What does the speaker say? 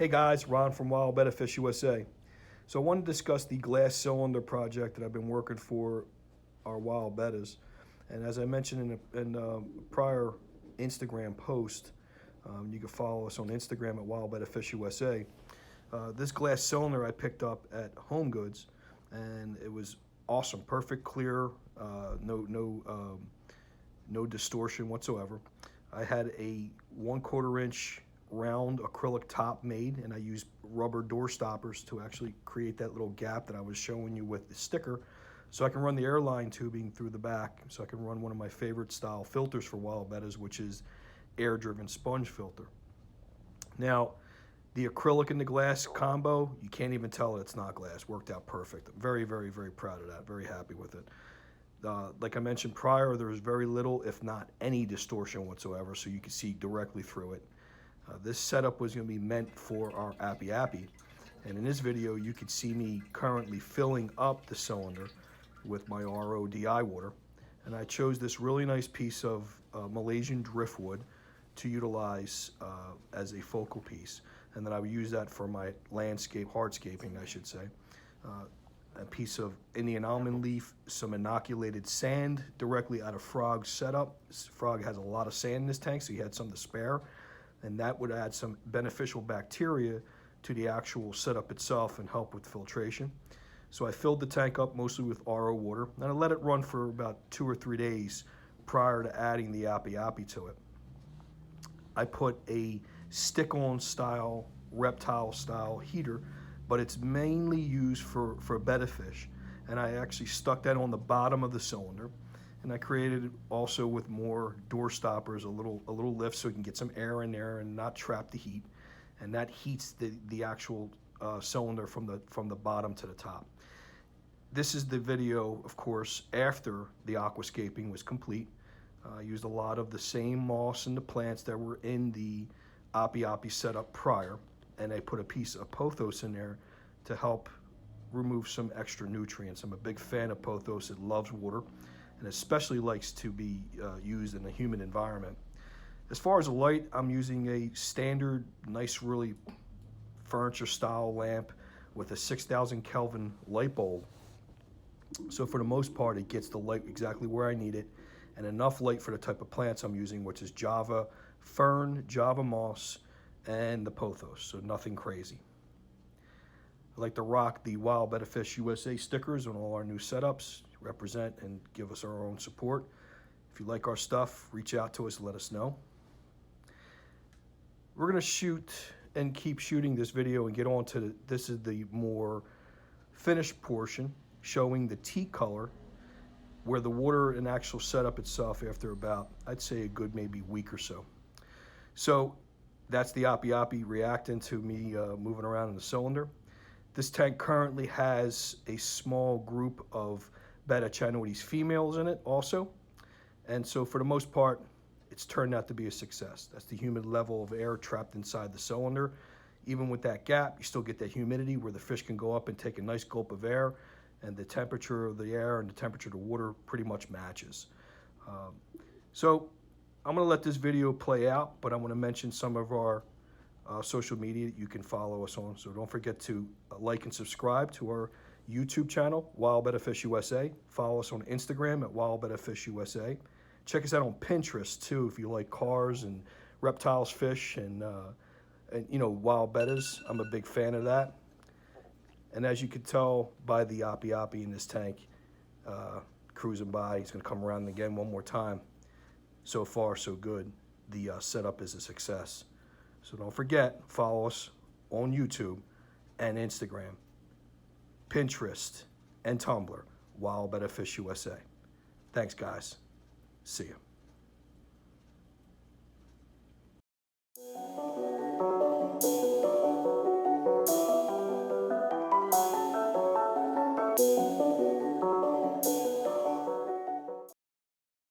Hey guys, Ron from Wild Betta Fish USA. So I want to discuss the glass cylinder project that I've been working for our Wild Bettas. And as I mentioned in a prior Instagram post, you can follow us on Instagram at Wild Betta Fish USA. This glass cylinder I picked up at Home Goods, and it was awesome, perfect, clear, no distortion whatsoever. I had a 1/4 inch round acrylic top made, and I used rubber door stoppers to actually create that little gap that I was showing you with the sticker, so I can run the airline tubing through the back, so I can run one of my favorite style filters for Wild Bettas, which is air-driven sponge filter. Now, the acrylic and the glass combo, you can't even tell it's not glass. Worked out perfect. I'm very, very, very proud of that. Very happy with it. Like I mentioned prior, there was very little, if not any, distortion whatsoever, so you can see directly through it. This setup was going to be meant for our Appy Appy, and in this video you could see me currently filling up the cylinder with my RODI water, and I chose this really nice piece of Malaysian driftwood to utilize as a focal piece, and then I would use that for my landscape, hardscaping I should say. A piece of Indian almond leaf, some inoculated sand directly out of Frog's setup. Frog has a lot of sand in this tank, so he had some to spare, and that would add some beneficial bacteria to the actual setup itself and help with filtration. So I filled the tank up mostly with RO water, and I let it run for about 2 or 3 days prior to adding the Appy Appy to it. I put a stick-on style, reptile style heater, but it's mainly used for betta fish, and I actually stuck that on the bottom of the cylinder, and I created also with more door stoppers, a little lift so you can get some air in there and not trap the heat, and that heats the actual cylinder from the bottom to the top. This is the video, of course, after the aquascaping was complete. I used a lot of the same moss and the plants that were in the Appy Appy setup prior, and I put a piece of pothos in there to help remove some extra nutrients. I'm a big fan of pothos. It loves water, and especially likes to be used in a humid environment. As far as the light, I'm using a standard, nice, really furniture style lamp with a 6,000 Kelvin light bulb. So for the most part, it gets the light exactly where I need it, and enough light for the type of plants I'm using, which is Java fern, Java moss, and the pothos, so nothing crazy. I like to rock the Wild Betta Fish USA stickers on all our new setups, represent and give us our own support. If you like our stuff, reach out to us and let us know. We're going to shoot and keep shooting this video and get on to this is the more finished portion, showing the teak color, where the water and actual setup itself after about, I'd say a good maybe week or so. So that's the Appy Appy reacting to me moving around in the cylinder. This tank currently has a small group of Betta Chinoides females in it also, and so for the most part it's turned out to be a success. That's the humid level of air trapped inside the cylinder. Even with that gap, you still get that humidity where the fish can go up and take a nice gulp of air, and the temperature of the air and the temperature of the water pretty much matches. So I'm going to let this video play out, but I want to mention some of our social media that you can follow us on. So don't forget to like and subscribe to our YouTube channel, Wild Betta Fish USA. Follow us on Instagram at Wild Betta Fish USA. Check us out on Pinterest too if you like cars and reptiles, fish, and you know, wild bettas. I'm a big fan of that. And as you can tell by the Appy Appy in this tank cruising by, he's going to come around again one more time. So far, so good. The setup is a success. So don't forget, follow us on YouTube and Instagram, Pinterest, and Tumblr, Wild Betta Fish USA. Thanks, guys. See you.